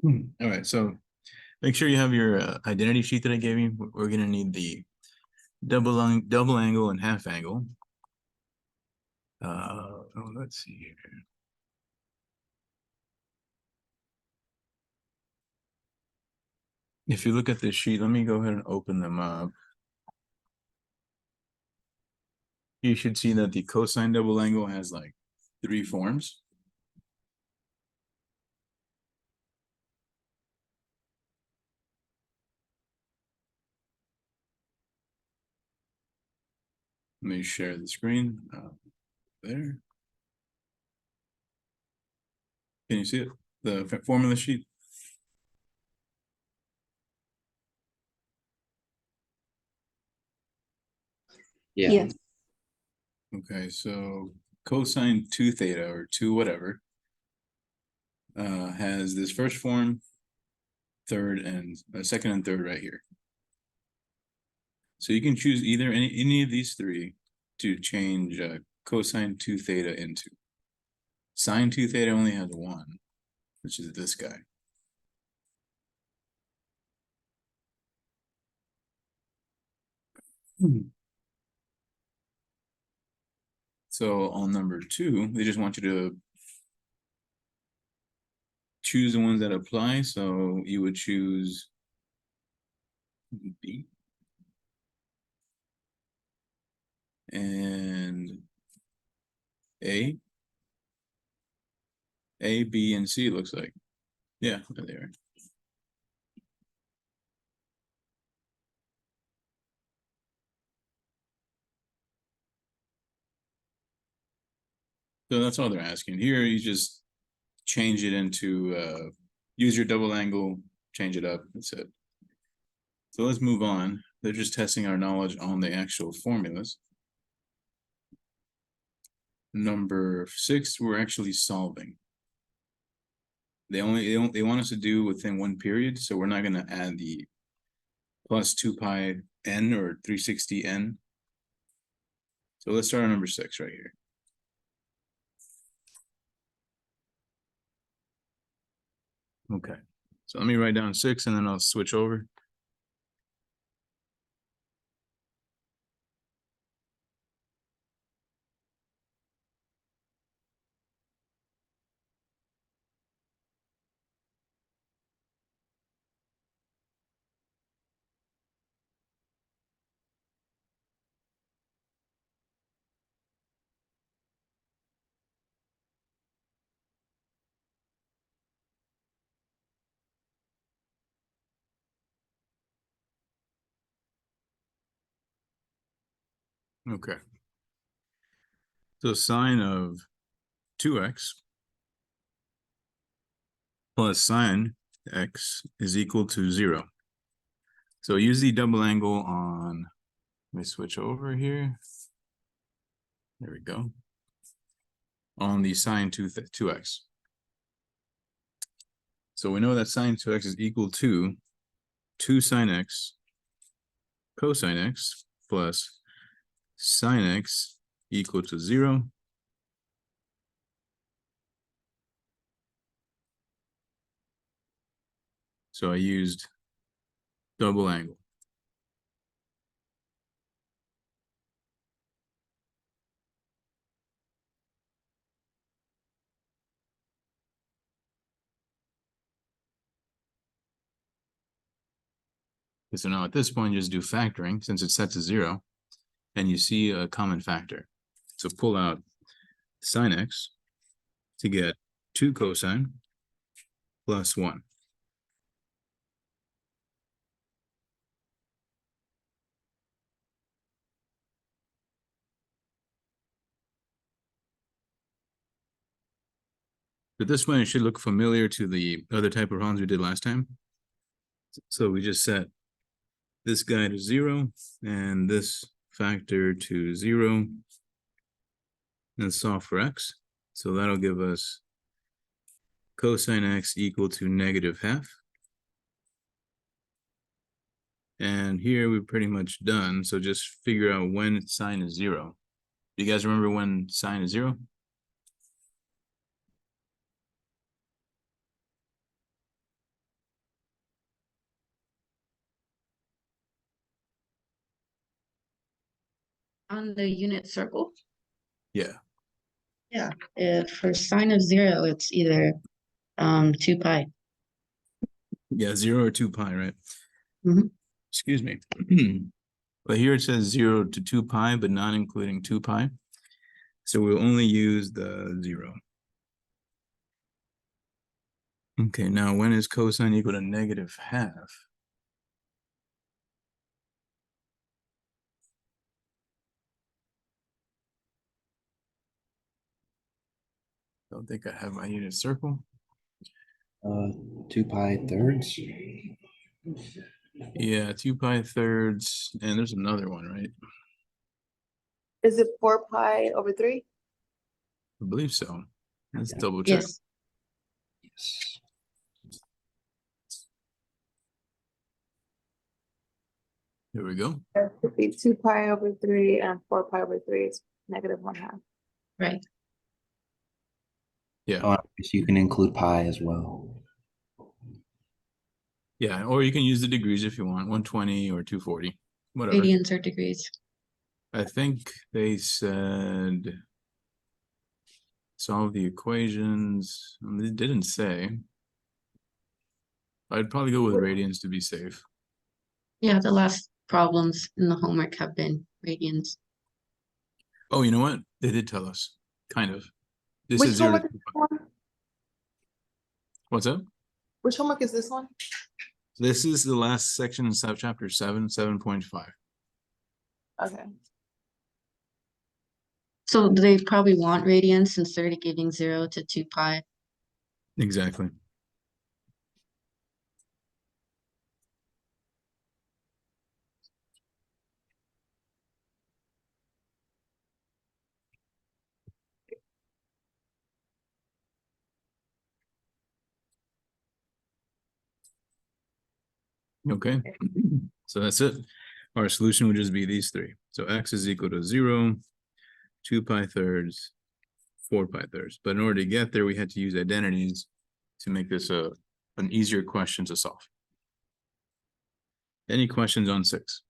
All right, so make sure you have your identity sheet that I gave you. We're gonna need the double angle and half angle. Let's see here. If you look at this sheet, let me go ahead and open them up. You should see that the cosine double angle has like 3 forms. Let me share the screen there. Can you see it? The formula sheet? Yeah. Yes. Okay, so cosine 2 theta or 2 whatever has this first form, third and second and third right here. So you can choose either any of these three to change cosine 2 theta into. Sine 2 theta only has one, which is this guy. So on number 2, they just want you to choose the ones that apply. So you would choose B and A, B, and C, it looks like. Yeah, there they are. So that's all they're asking. Here, you just change it into, use your double angle, change it up, that's it. So let's move on. They're just testing our knowledge on the actual formulas. Number 6, we're actually solving. They want us to do within one period, so we're not going to add the plus 2 pi n or 360 n. So let's start on number 6 right here. Okay, so let me write down 6 and then I'll switch over. Okay. So sine of 2x plus sine x is equal to 0. So use the double angle on, let me switch over here. There we go. On the sine 2x. So we know that sine 2x is equal to 2 sine x cosine x plus sine x equal to 0. So I used double angle. So now at this point, you just do factoring since it's set to 0, and you see a common factor. So pull out sine x to get 2 cosine plus 1. But this one, it should look familiar to the other type of problems we did last time. So we just set this guy to 0 and this factor to 0 and solve for x. So that'll give us cosine x equal to -½ And here we're pretty much done. So just figure out when sine is 0. Do you guys remember when sine is 0? On the unit circle, Yeah. yeah, if for sine of 0, it's either 2 pi. Yeah, 0 or 2 pi, right? Mhm. Excuse me. But here it says 0 to 2 pi, but not including 2 pi. So we'll only use the 0. Okay, now when is cosine equal to -½ Don't think I have my unit circle. 2 pi thirds. Yeah, 2 pi thirds, and there's another one, right? Is it 4 pi over 3? I believe so. Let's Yeah. double check. Yes, Yes. Here we go. It could be 2 pi over 3 and 4 pi over 3 is -1/2. right. Yeah. Oh, so you can include pi as well. Yeah, or you can use the degrees if you want, 120 or 240, whatever. Radians or degrees. I think they said solve the equations. They didn't say. I'd probably go with radians to be safe. Yeah, the last problems in the homework have been radians. Oh, you know what? They did tell us, kind of. This Which is 0 to homework is 2 this pi. one? What's up? Which homework is this one? This is the last section in chapter 7, 7.5. Okay. So they probably want radians since they're giving 0 to 2 pi. Exactly. Okay, so that's it. Our solution would just be these three. So x is equal to 0, 2 pi thirds, 4 pi thirds. But in order to get there, we had to use identities to make this an easier question to solve. Any questions on 6?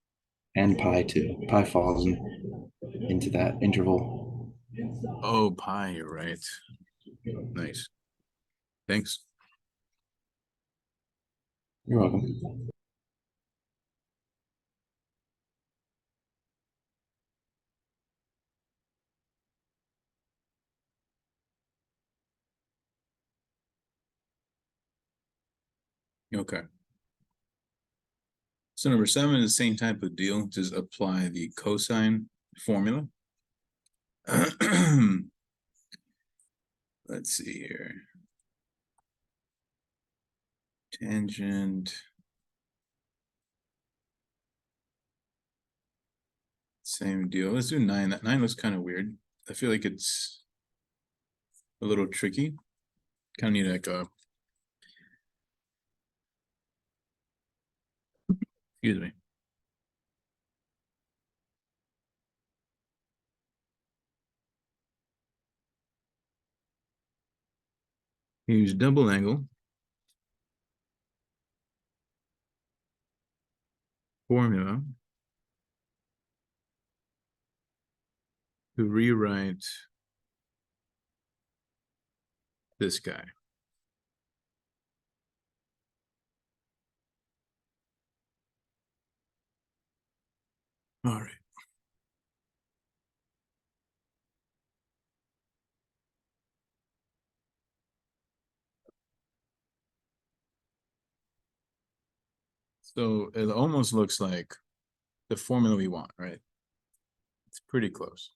And pi too. Pi falls into that interval. Oh, pi, you're right. Nice. Thanks. You're welcome. Okay. So number 7 is the same type of deal. Just apply the cosine formula. Let's see here. Tangent. Same deal. Let's do 9. That 9 looks kind of weird. I feel like it's a little tricky. Kind of need like a, excuse me. Use double angle. Formula. To rewrite this guy. All right. So it almost looks like the formula we want, right? It's pretty close.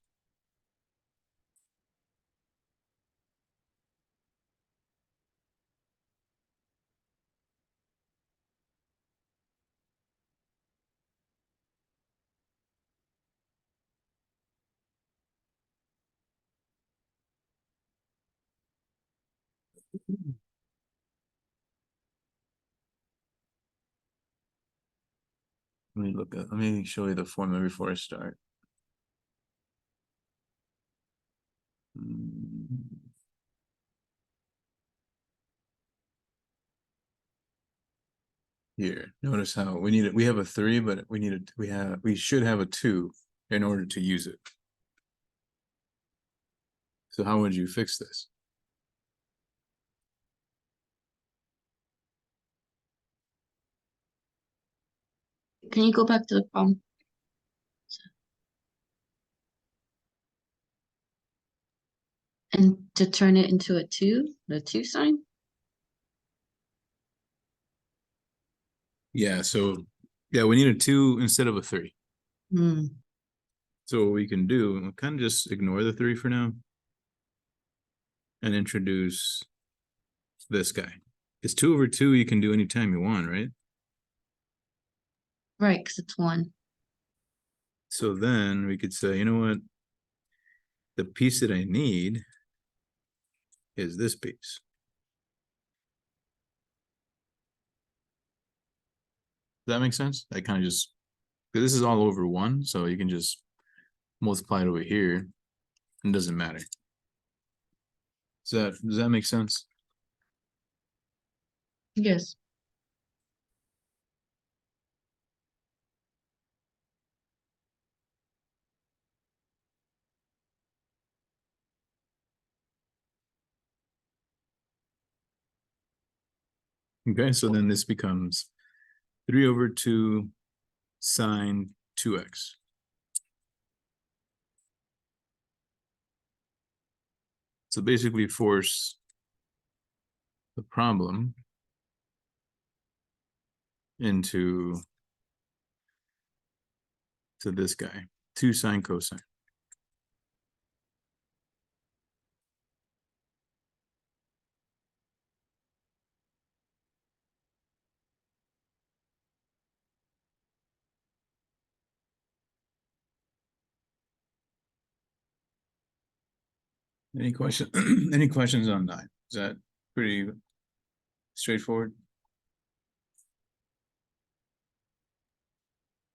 Let me show you the formula before I start. Here, notice how we have a 3, but we should have a 2 in order to use it. So how would you fix this? Can you go back to the problem? And to turn it into a two, the two sign? Yeah, so yeah, we need a 2 instead of a 3. Hmm, So what we can do, we'll kind of just ignore the 3 for now. And introduce this guy. It's 2/2 you can do anytime you want, right? right, because it's one. So then we could say, you know what? The piece that I need is this piece. Does that make sense? I kind of just, because this is all over 1, so you can just multiply it over here. It doesn't matter. Does that make sense? Yes. Okay, so then this becomes 3/2 sine 2x. So basically force the problem into this guy, 2 sine cosine. Any question? Any questions on that? Is that pretty straightforward?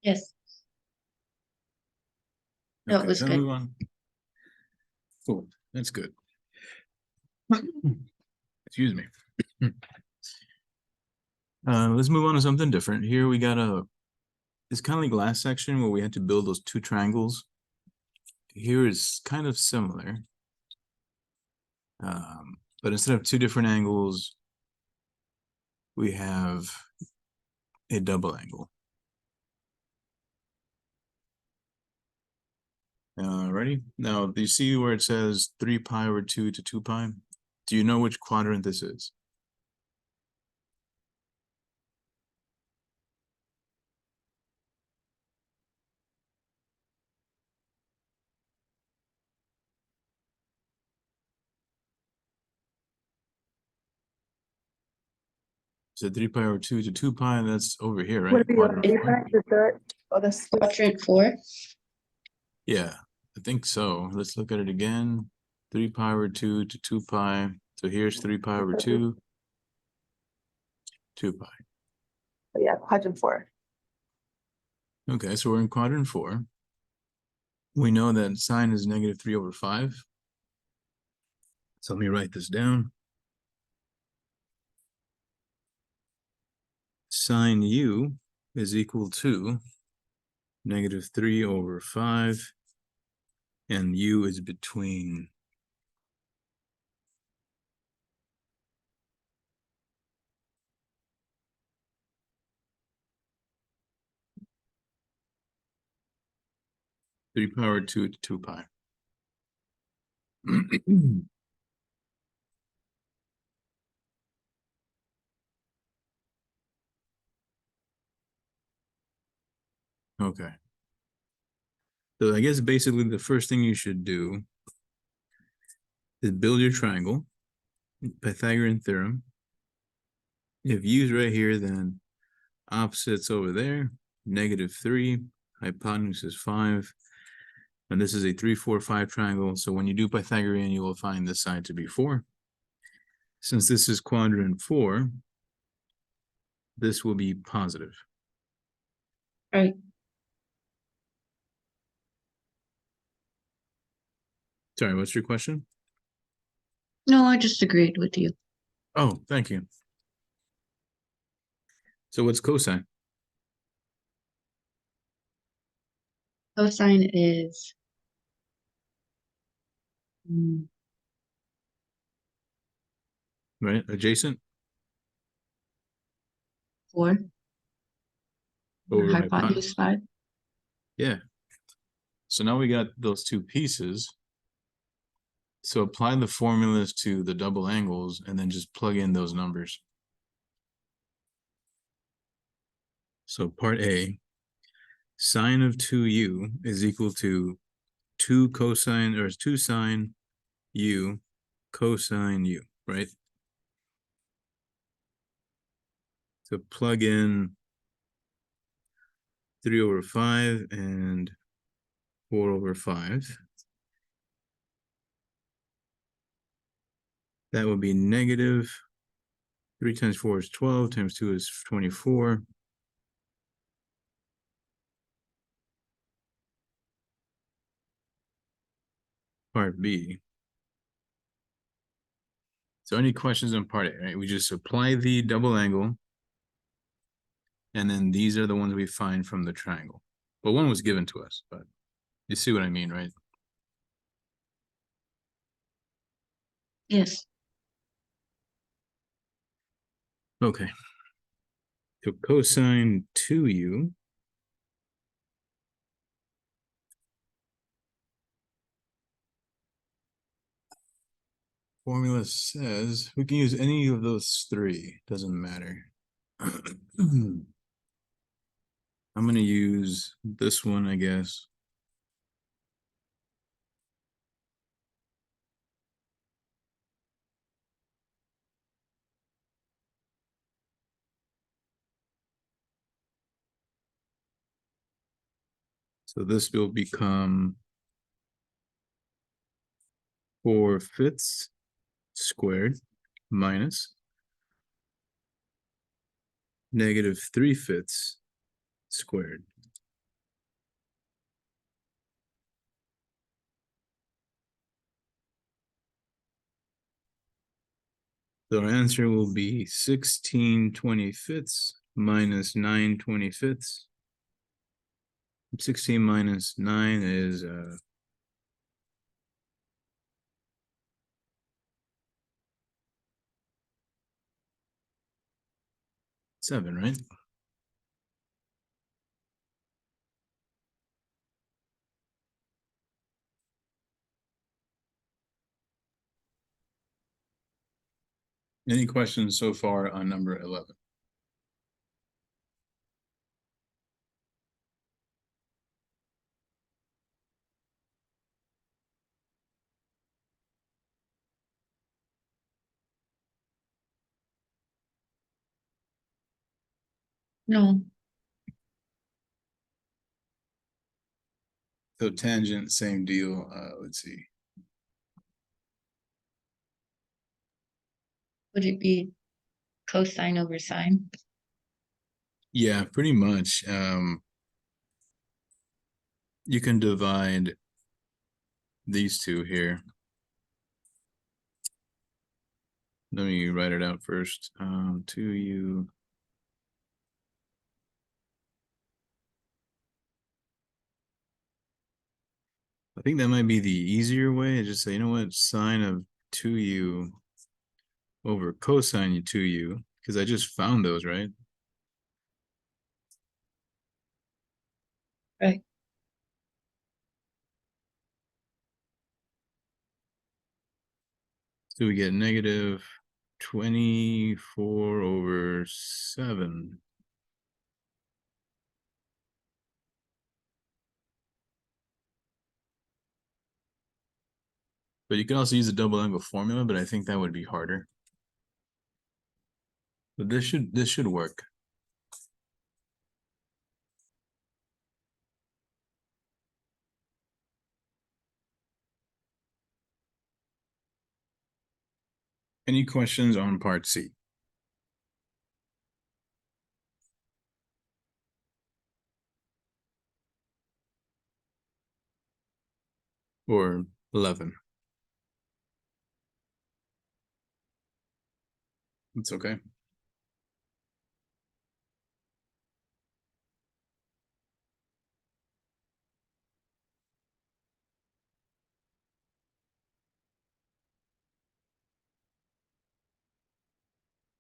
Yes. No, it Okay, was then good. move on. Cool, that's good. Excuse me. Let's move on to something different. Here we got it's kind of like last section where we had to build those 2 triangles. Here is kind of similar. But instead of 2 different angles, we have a double angle. Ready? Now, do you see where it says 3π/2 to 2π? Do you know which quadrant this is? So 3π/2 to 2π, that's over here, Would right? it be Quadrant on four? the third or the Quadrant 4. Yeah, I think so. Let's look at it again. 3π/2 to 2π. So here's 3π/2, 2π. Yeah, quadrant 4. Okay, so we're in quadrant 4. We know that sine is -3/5. So let me write this down. Sine u is equal to -3/5, and u is between 3π/2 to 2π. Okay. So I guess basically the first thing you should do is build your triangle, Pythagorean theorem. If u's right here, then opposites over there, -3, hypotenuse is 5. And this is a 3, 4, 5 triangle. So when you do Pythagorean, you will find this side to be 4. Since this is quadrant 4, this will be positive. Right. Sorry, what's your question? No, I just agreed with you. Oh, thank you. So what's cosine? Cosine is right? Adjacent 4, over hypotenuse 5. Yeah. So now we got those two pieces. So apply the formulas to the double angles and then just plug in those numbers. So part A, sine of 2u is equal to 2 cosine or 2 sine u cosine u, right? So plug in 3/5 and 4/5. That would be negative 3 times 4 is 12 times 2 is 24. Part B. So any questions on part A, right? We just apply the double angle. And then these are the ones we find from the triangle. Well, one was given to us, but you see what I mean, right? Yes. Okay. So cosine 2u formula says we can use any of those three, doesn't matter. I'm going to use this one, I guess. So this will become 4/5 squared minus negative 3/5 squared. So our answer will be 16/25 minus 9/25. 16 minus 9 is 7, right? Any questions so far on number 11? No. So tangent, same deal. Let's see. Would it be cosine over sine? Yeah, pretty much. You can divide these two here. Let me write it out first. 2u. I think that might be the easier way. Just say, you know what, sine of 2u over cosine 2u, because I just found those, right? Right. So we get negative 24/7. But you can also use the double angle formula, but I think that would be harder. But this should work. Any questions on part C? Or 11? It's okay.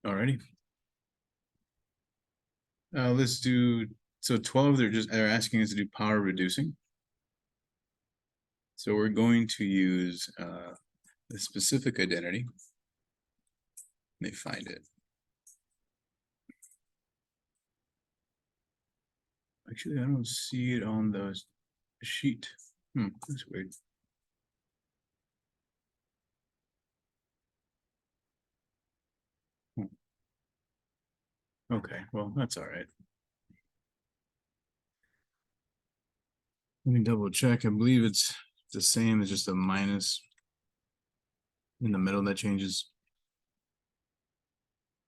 Alrighty. Let's do, so 12, they're asking us to do power reducing. So we're going to use the specific identity. Let me find it. Actually, I don't see it on the sheet. That's weird. Okay, well, that's all right. Let me double check. I believe it's the same as just a minus in the middle that changes.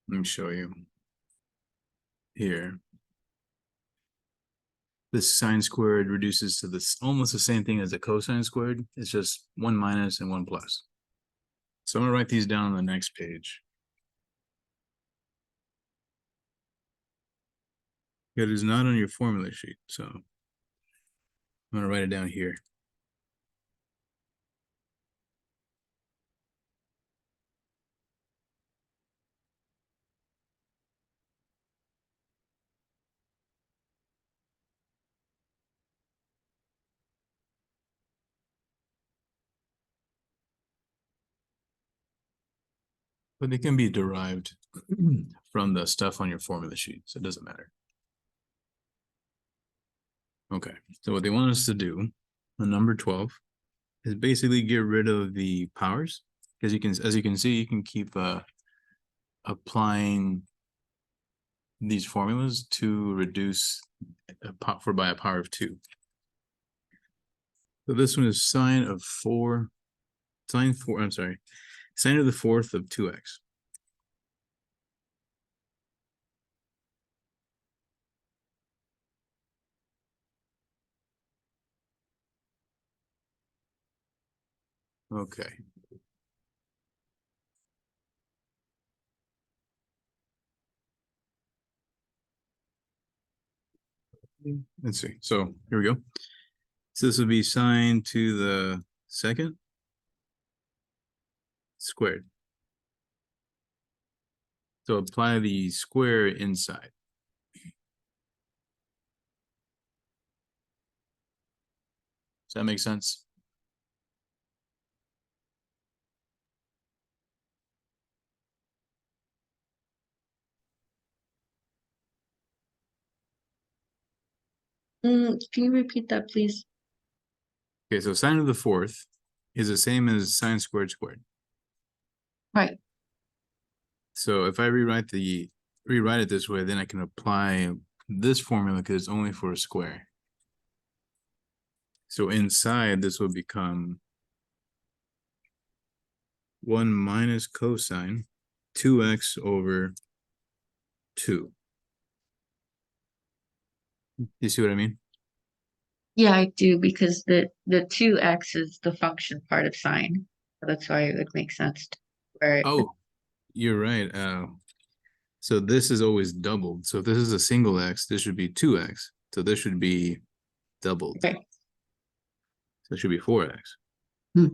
Let me show you. Here. This sine squared reduces to this almost the same thing as the cosine squared. It's just one minus and one plus. So I'm gonna write these down on the next page. It is not on your formula sheet, so I'm gonna write it down here. But they can be derived from the stuff on your formula sheet, so it doesn't matter. Okay, so what they want us to do, on number 12, is basically get rid of the powers, because as you can see, you can keep applying these formulas to reduce by a power of 2. So this one is sine of the fourth of 2x. Okay. Let's see. So here we go. So this would be sine to the second squared. So apply the square inside. Does that make sense? Can you repeat that, please? Okay, so sine of the fourth is the same as sine squared squared. Right. So if I rewrite it this way, then I can apply this formula because it's only for a square. So inside this will become 1 minus cosine 2x over 2. You see what I mean? Yeah, I do, because the 2x is the function part of sine. So that's why it would make sense to where Oh, you're right. So this is always doubled. So if this is a single x, this should be 2x. So this should be doubled. Okay. So it should be 4x. Hmm.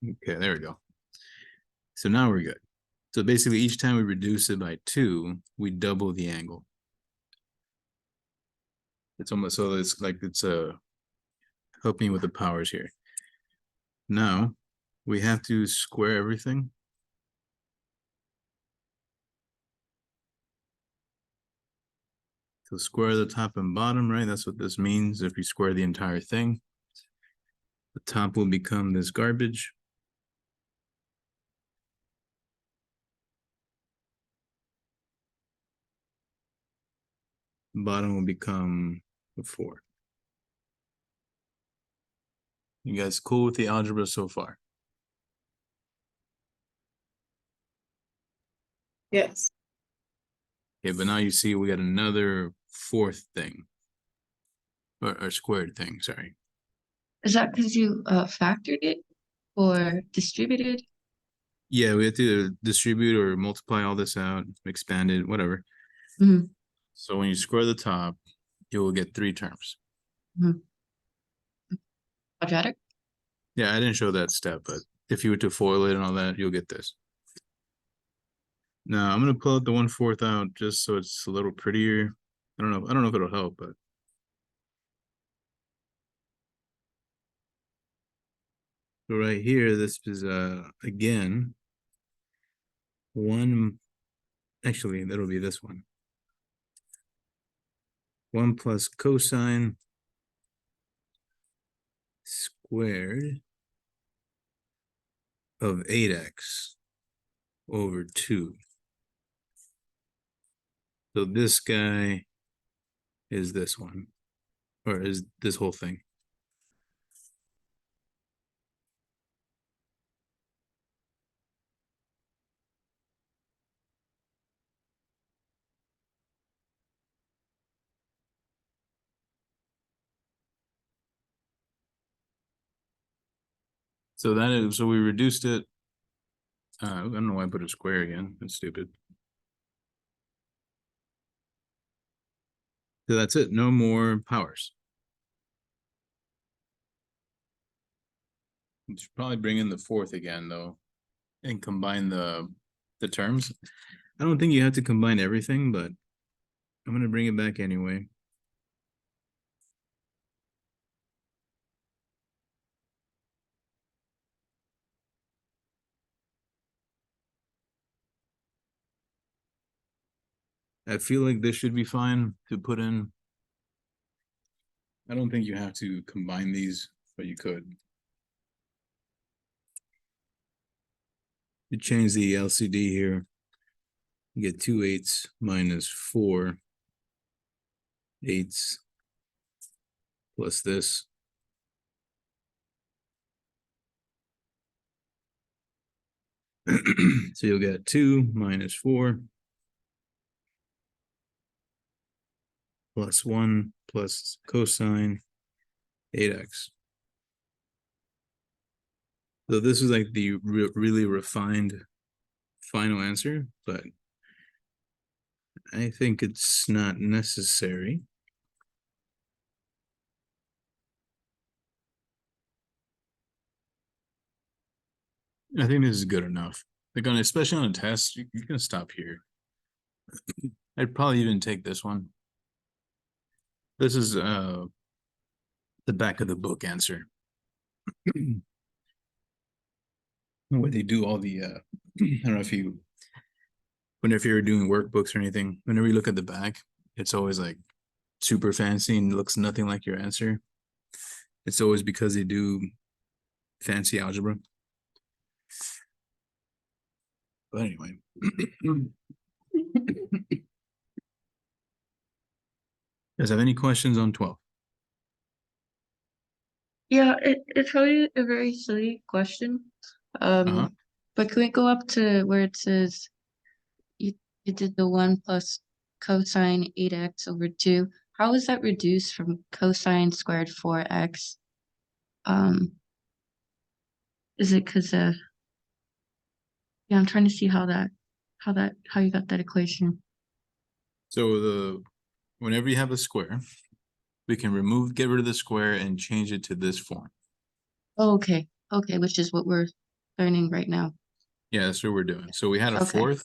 Okay, there we go. So now we're good. So basically each time we reduce it by 2, we double the angle. It's almost so it's like it's helping with the powers here. Now we have to square everything. So square the top and bottom, right? That's what this means. If we square the entire thing, the top will become this garbage. Bottom will become a 4. You guys cool with the algebra so far? Yes. Okay, but now you see we got another fourth thing. Or squared thing, sorry. is that because you factored it or distributed? Yeah, we have to distribute or multiply all this out, expand it, whatever. Mhm. So when you square the top, you will get 3 terms. Quadratic? Yeah, I didn't show that step, but if you were to FOIL it and all that, you'll get this. Now I'm gonna pull out the 1/4 out just so it's a little prettier. I don't know if it'll help, but so right here, this is again one. Actually, that'll be this one. 1 plus cosine squared of 8x over 2. So this guy is this one, or is this whole thing. So that is, so we reduced it. I don't know why I put a square again. That's stupid. So that's it. No more powers. We should probably bring in the 4th again though, and combine the terms. I don't think you have to combine everything, but I'm gonna bring it back anyway. I feel like this should be fine to put in. I don't think you have to combine these, but you could. You change the LCD here. You get 2 8s minus 4 8s plus this. So you'll get 2 minus 4 plus 1 plus cosine 8x. So this is like the really refined final answer, but I think it's not necessary. I think this is good enough. Like on, especially on a test, you can stop here. I'd probably even take this one. This is the back of the book answer. Where they do all the I don't know if you, whenever you're doing workbooks or anything, whenever you look at the back, it's always like super fancy and looks nothing like your answer. It's always because they do fancy algebra. But anyway. Guys have any questions on 12? Yeah, it's probably a very silly question. Uh-huh. But can we go up to where it says you did the 1 plus cosine 8x over 2? How is that reduced from cosine squared 4x? Is it because yeah, I'm trying to see how you got that equation. So whenever you have a square, we can get rid of the square and change it to this form. Oh, okay, which is what we're learning right now. Yeah, that's what we're doing. So we had a Okay. 4th,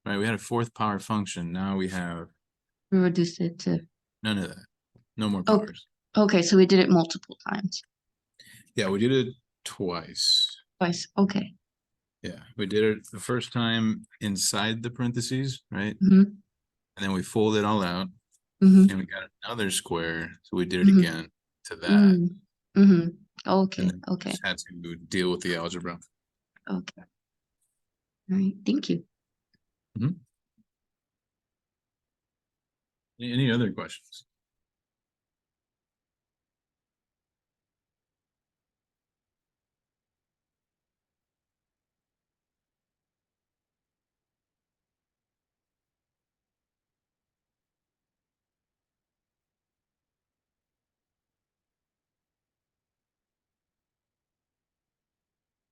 right? We had a 4th power function. Now we have We reduced it to none of that. No more Oh. powers. okay, so we did it multiple times. Yeah, we did it twice. Twice. Okay. Yeah, we did it the first time inside the parentheses, right? Mm-hmm. And then we fold it all out, Mm-hmm. and we got another square. So we did it Mhm. again to that. Mm-hmm. Mm-hmm. Okay. And then Okay. just had to deal with the algebra. Okay. All right. Thank you. Any other questions?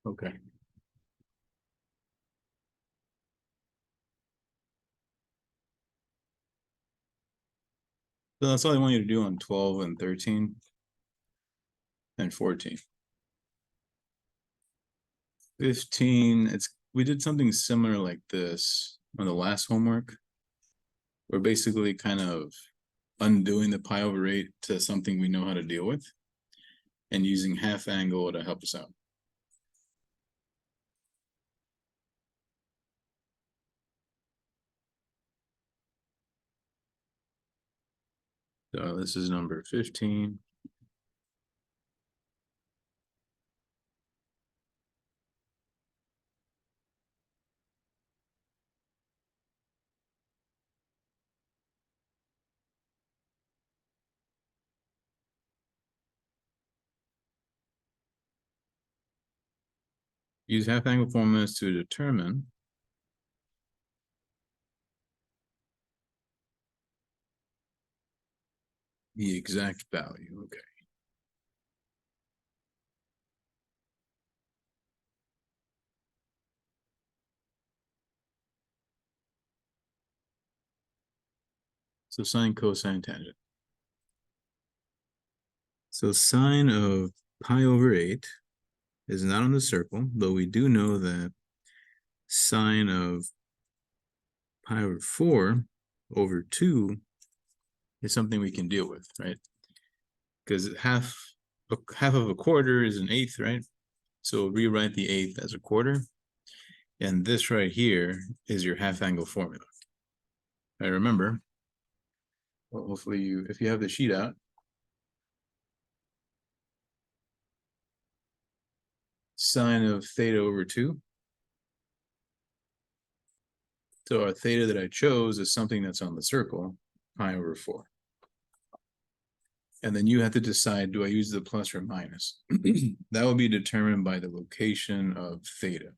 Okay. So that's all I want you to do on 12 and 13 and 14. 15, we did something similar like this on the last homework. We're basically kind of undoing the pi over 8 to something we know how to deal with and using half angle to help us out. So this is number 15. Use half angle formulas to determine the exact value. Okay. So sine, cosine, tangent. So sine of pi over 8 is not on the circle, though we do know that sine of pi over 4 over 2 is something we can deal with, right? Because half of a quarter is an eighth, right? So rewrite the eighth as a quarter. And this right here is your half angle formula. I remember. Well, hopefully if you have the sheet out. Sine of theta over 2. So our theta that I chose is something that's on the circle, pi over 4. And then you have to decide, do I use the plus or minus? That will be determined by the location of theta.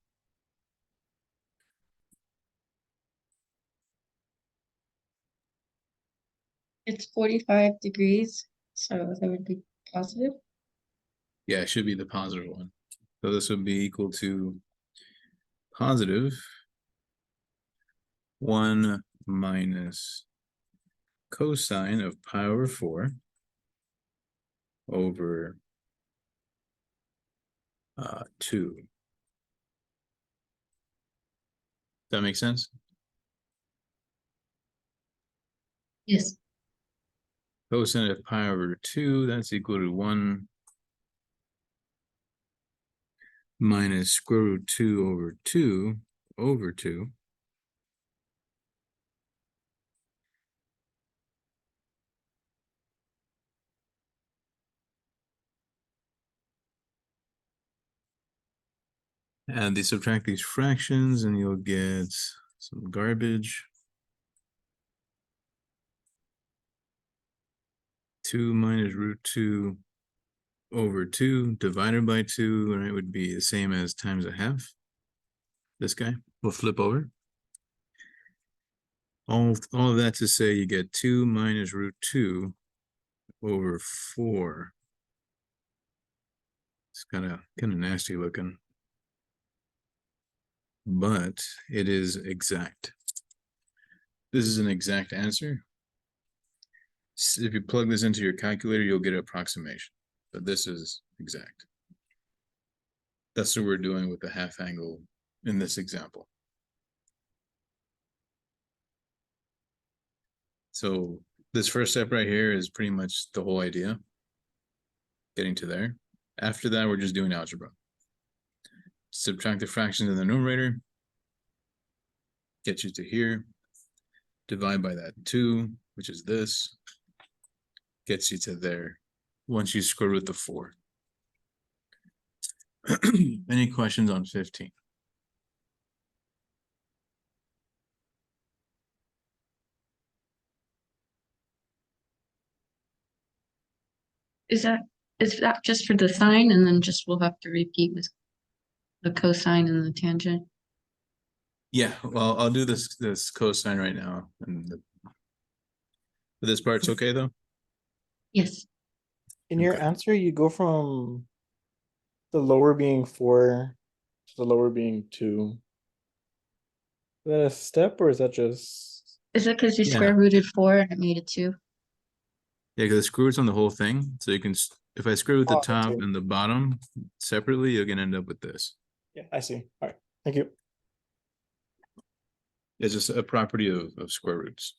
It's 45 degrees, so that would be positive. Yeah, it should be the positive one. So this would be equal to positive 1 minus cosine of pi over 4 over 2. Does that make sense? Yes. Cosine of pi over 2, that's equal to 1 minus square root 2 over 2 over 2. And they subtract these fractions and you'll get some garbage. 2 minus root 2 over 2 divided by 2, and it would be the same as times a half. This guy will flip over. All of that to say you get 2 minus root 2 over 4. It's kind of nasty looking, but it is exact. This is an exact answer. If you plug this into your calculator, you'll get an approximation, but this is exact. That's what we're doing with the half angle in this example. So this first step right here is pretty much the whole idea. Getting to there. After that, we're just doing algebra. Subtract the fractions in the numerator. Get you to here. Divide by that 2, which is this. Gets you to there. Once you square root the 4. Any questions on 15? Is that just for the sine, and then just we'll have to repeat with the cosine and the tangent? Yeah, well, I'll do this cosine right now. And this part's okay though? Yes. In your Okay. answer, you go from the lower being 4 to the lower being 2. Is that a step or is that just? Is it because you Yeah. square rooted 4 and it made it 2? Yeah, because the square root's on the whole thing. So you can, if I square root the Oh, that's top it. and the bottom separately, you're gonna end up with this. Yeah, I see. All right, thank you. It's just a property of square roots.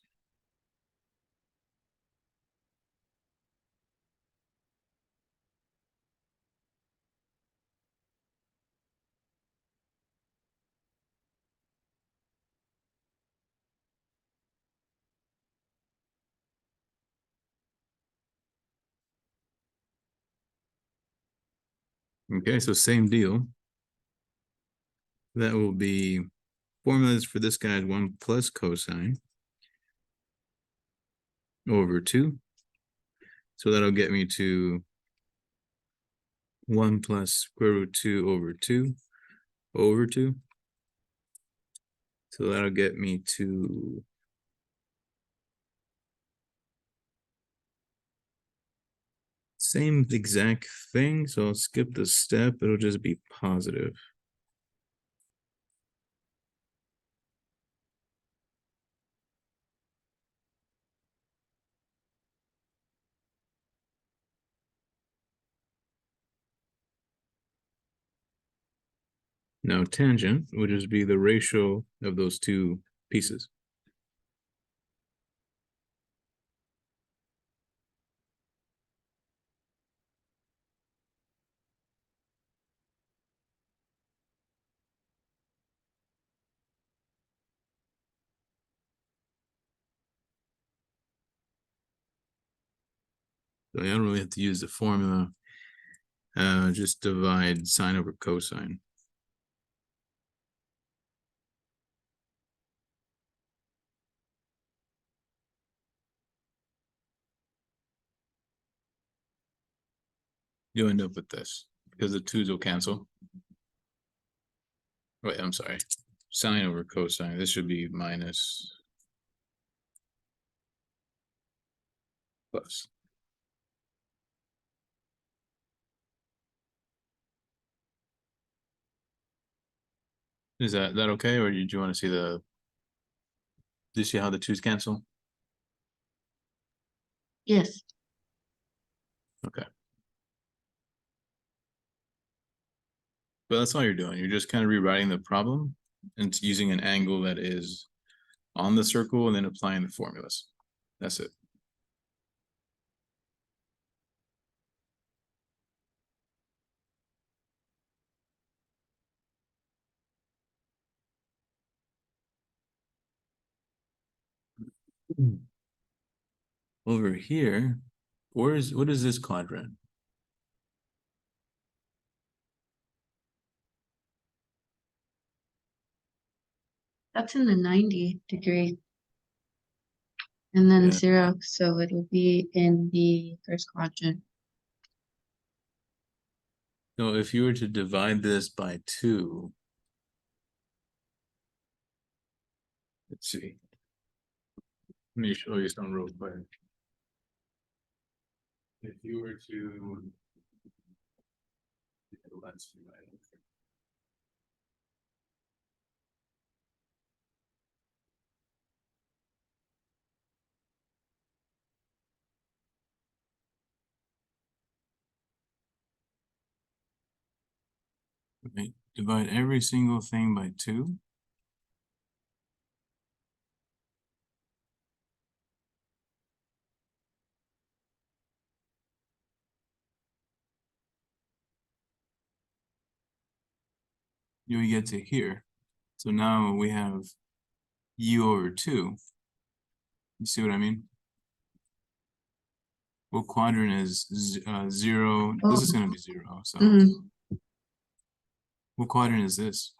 Okay, so same deal. That will be formulas for this guy is 1 plus cosine over 2. So that'll get me to 1 plus square root 2 over 2 over 2. So that'll get me to same exact thing. So I'll skip the step. It'll just be positive. Now tangent would just be the ratio of those two pieces. So I don't really have to use the formula. Just divide sine over cosine. You'll end up with this because the 2's will cancel. Wait, I'm sorry. Sine over cosine. This should be minus plus. Is that okay, or do you want to see the? Do you see how the 2's cancel? Yes. Okay. But that's all you're doing. You're just kind of rewriting the problem and using an angle that is on the circle and then applying the formulas. That's it. Over here, what is this quadrant? That's in the 90-degree. And then Yeah. 0, so it'll be in the first quadrant. So if you were to divide this by 2, let's see. Let me show you some real quick. If you were to, let's see, right, divide every single thing by 2. You would get to here. So now we have u over 2. You see what I mean? What quadrant is 0? This is going to be 0. So what quadrant is this?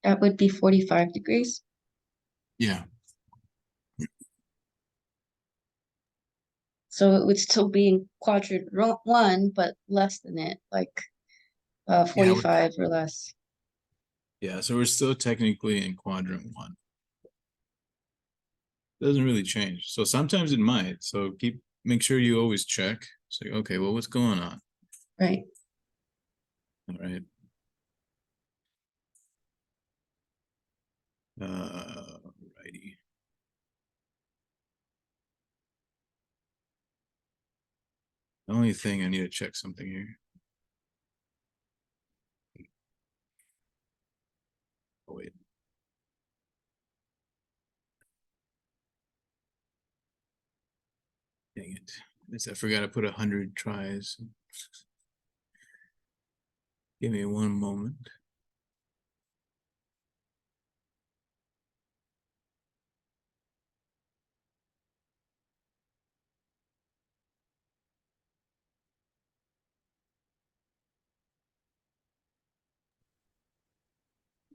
That would be 45 degrees. Yeah. So it would still be in quadrant 1, but less than it, like 45 or less. Yeah, so we're still technically in quadrant 1. Doesn't really change. So sometimes it might. So make sure you always check. Say, okay, well, what's going on? Right. All right. Righty. The only thing I need to check something here. Oh, wait. Dang it. I forgot to put 100 tries. Give me one moment.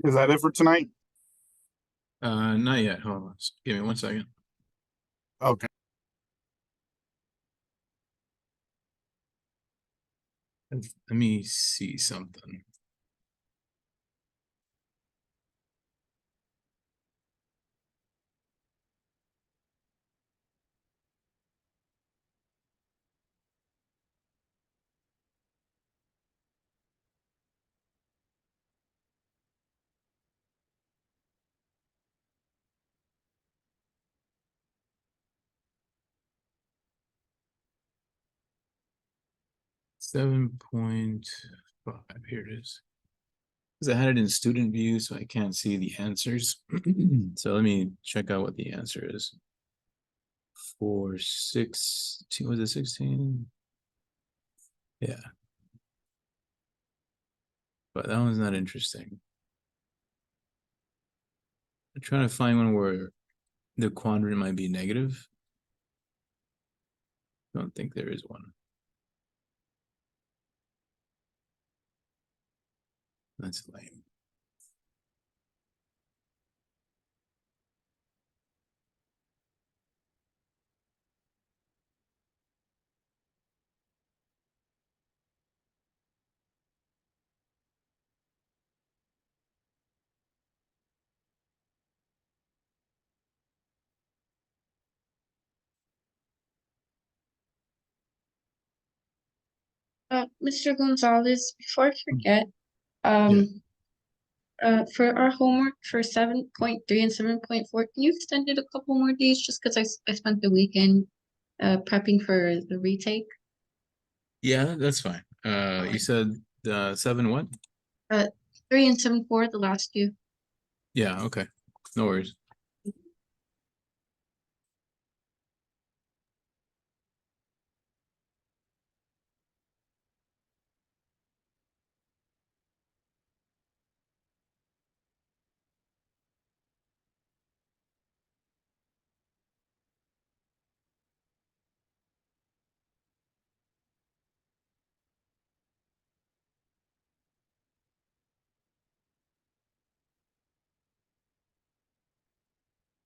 Is that it for tonight? Not yet. Hold on. Give me 1 second. Okay. Let me see something. .5. Here it is. Because I had it in student view, so I can't see the answers. So let me check out what the answer is. For 16, was it 16? Yeah. But that one's not interesting. I'm trying to find one where the quadrant might be negative. I don't think there is one. That's lame. Mr. Gonzalez, before I forget, for our homework for 7.3 and 7.4, can you extend it a couple more days just because I spent the weekend prepping for the retake? Yeah, that's fine. You said 7 what? 3 and 7.4, the last two. Yeah, okay. No worries.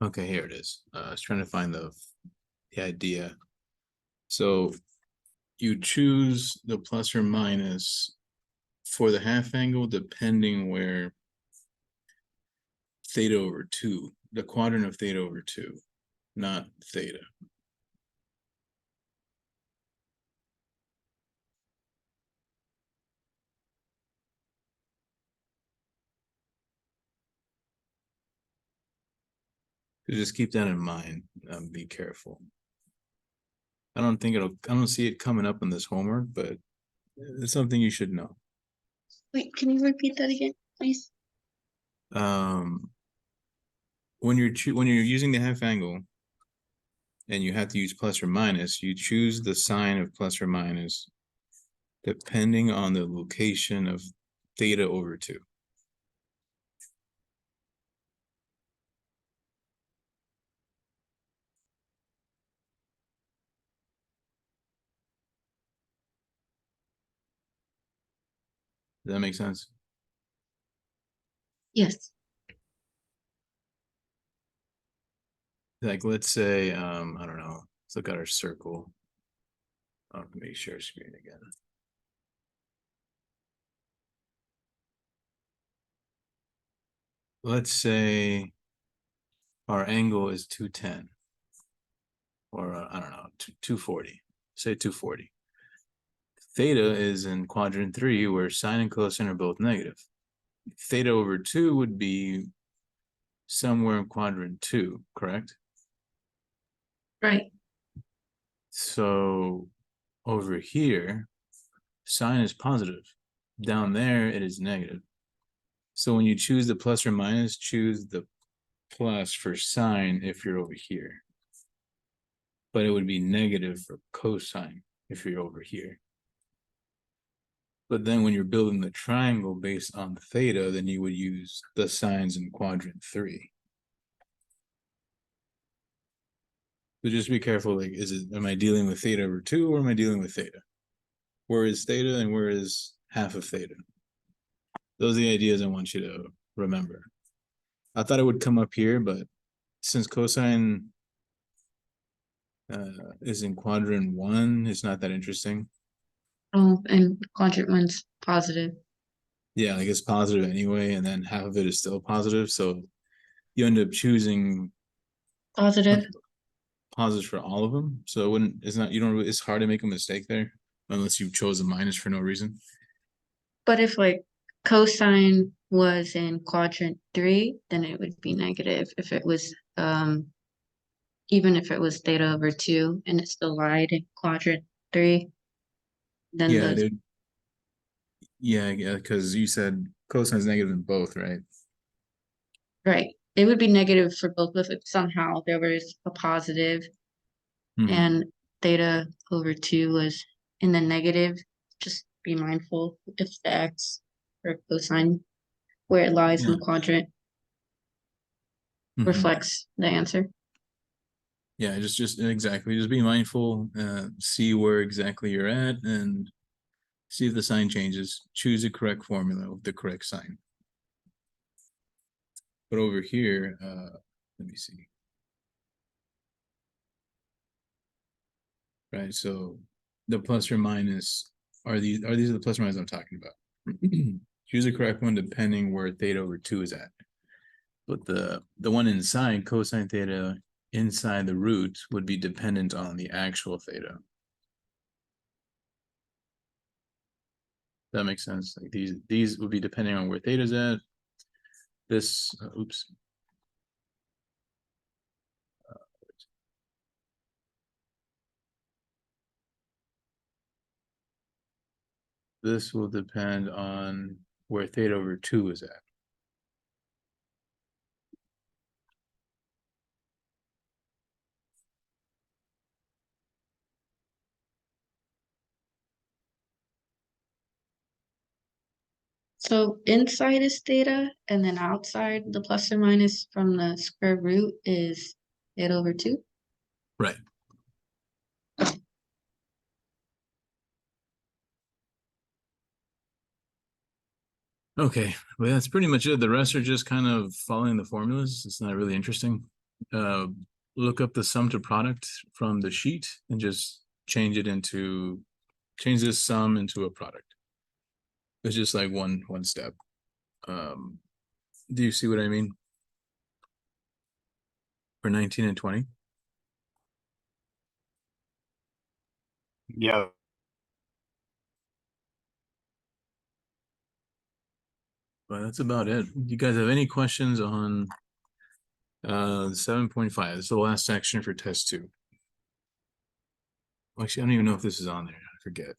Okay, here it is. I was trying to find the idea. So you choose the plus or minus for the half angle depending where theta over 2, the quadrant of theta over 2, not theta. So just keep that in mind. Be careful. I don't see it coming up in this homework, but it's something you should know. Wait, can you repeat that again, please? When you're using the half angle and you have to use plus or minus, you choose the sign of plus or minus depending on the location of theta over 2. Does that make sense? Yes. Like, let's say, I don't know, let's look at our circle. Let me share screen again. Let's say our angle is 210 or I don't know, 240, say 240. Theta is in quadrant 3 where sine and cosine are both negative. Theta over 2 would be somewhere in quadrant 2, correct? Right. So over here, sine is positive. Down there, it is negative. So when you choose the plus or minus, choose the plus for sine if you're over here. But it would be negative for cosine if you're over here. But then when you're building the triangle based on theta, then you would use the sines in quadrant 3. So just be careful, like, am I dealing with theta over 2 or am I dealing with theta? Where is theta and where is half of theta? Those are the ideas I want you to remember. I thought it would come up here, but since cosine is in quadrant 1, it's not that interesting. Oh, and quadrant one's positive. Yeah, like it's positive anyway, and then half of it is still positive, so you end up choosing Positive. positives for all of them. So it wouldn't, it's not, you don't really, it's hard to make a mistake there unless you chose a minus for no reason. But if like cosine was in quadrant 3, then it would be negative. If it was even if it was theta over 2 and it still lied in quadrant 3, then Yeah, the dude. Yeah, because you said cosine is negative in both, right? right. It would be negative for both if somehow there was a positive Mhm. and theta over 2 was in the negative. Just be mindful if the x or cosine where it lies in the quadrant Mhm. reflects the answer. Yeah, just exactly. Just be mindful, see where exactly you're at and see if the sign changes. Choose a correct formula with the correct sign. But over here, let me see. Right, so the plus or minus, are these the plus or minus I'm talking about? Choose the correct one depending where theta over 2 is at. But the one inside, cosine theta inside the root would be dependent on the actual theta. That makes sense. Like these would be depending on where theta's at. This, oops. This will depend on where theta over 2 is at. So inside is theta, and then outside the plus or minus from the square root is theta over 2. Right. Okay, well, that's pretty much it. The rest are just kind of following the formulas. It's not really interesting. Look up the sum to product from the sheet and just change this sum into a product. It's just like one step. Do you see what I mean? For 19 and 20? Yeah. Well, that's about it. You guys have any questions on 7.5? This is the last section for test 2. Actually, I don't even know if this is on there. I forget.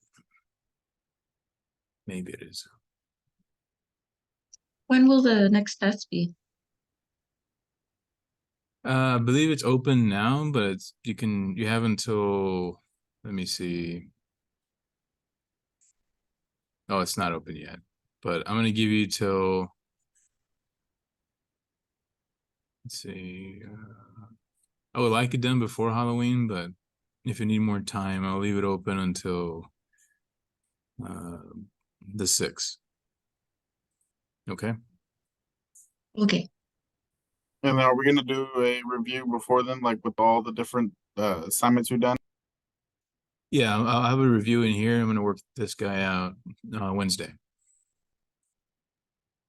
Maybe it is. When will the next test be? I believe it's open now, but you have until, let me see. Oh, it's not open yet, but I'm gonna give you till, let's see. I would like it done before Halloween, but if you need more time, I'll leave it open until the 6th. Okay. Okay. And are we gonna do a review before then, like with all the different assignments we've done? Yeah, I'll have a review in here. I'm gonna work this guy out Wednesday.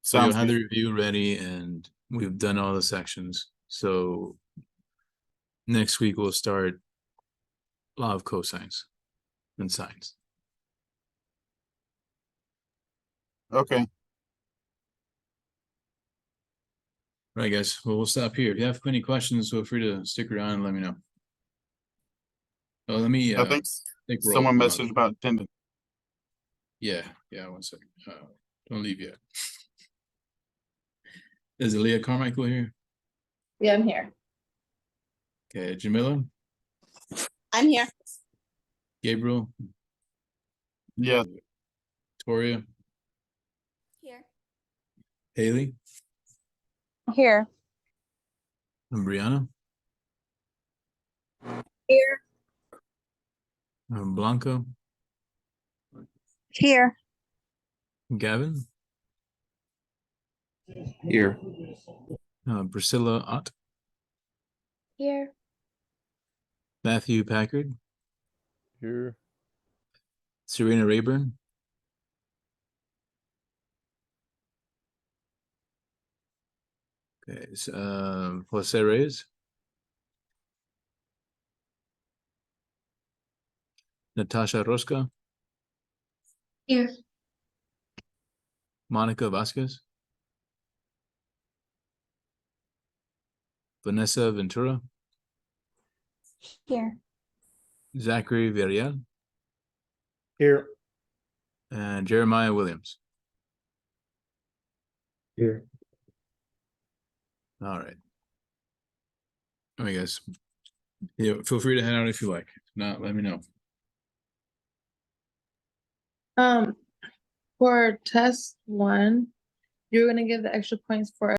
So you'll Sounds have the good. review ready and we've done all the sections. So next week we'll start law of cosines and sines. Okay. All right, guys. Well, we'll stop here. If you have any questions, feel free to stick around and let me know. Oh, let me, I think we're all someone done. messaged about attendance. Yeah, 1 second. Don't leave yet. Is Leah Carmichael here? Yeah, I'm here. Okay, Jamila, I'm here. Gabriel, Yeah, Toria, Here. Haley, Here. and Brianna, Here. and Blanca, Here. Gavin, Here. Priscilla Ott, Here. Matthew Packard, Here. Serena Rayburn, okay, Jose Reyes, Natasha Rosca, Here. Monica Vasquez, Vanessa Ventura, Here. Zachary Villarreal, Here. and Jeremiah Williams. Here. All right. I guess. Yeah, feel free to head out if you like. If not, let me know. For test one, you're gonna give the extra points for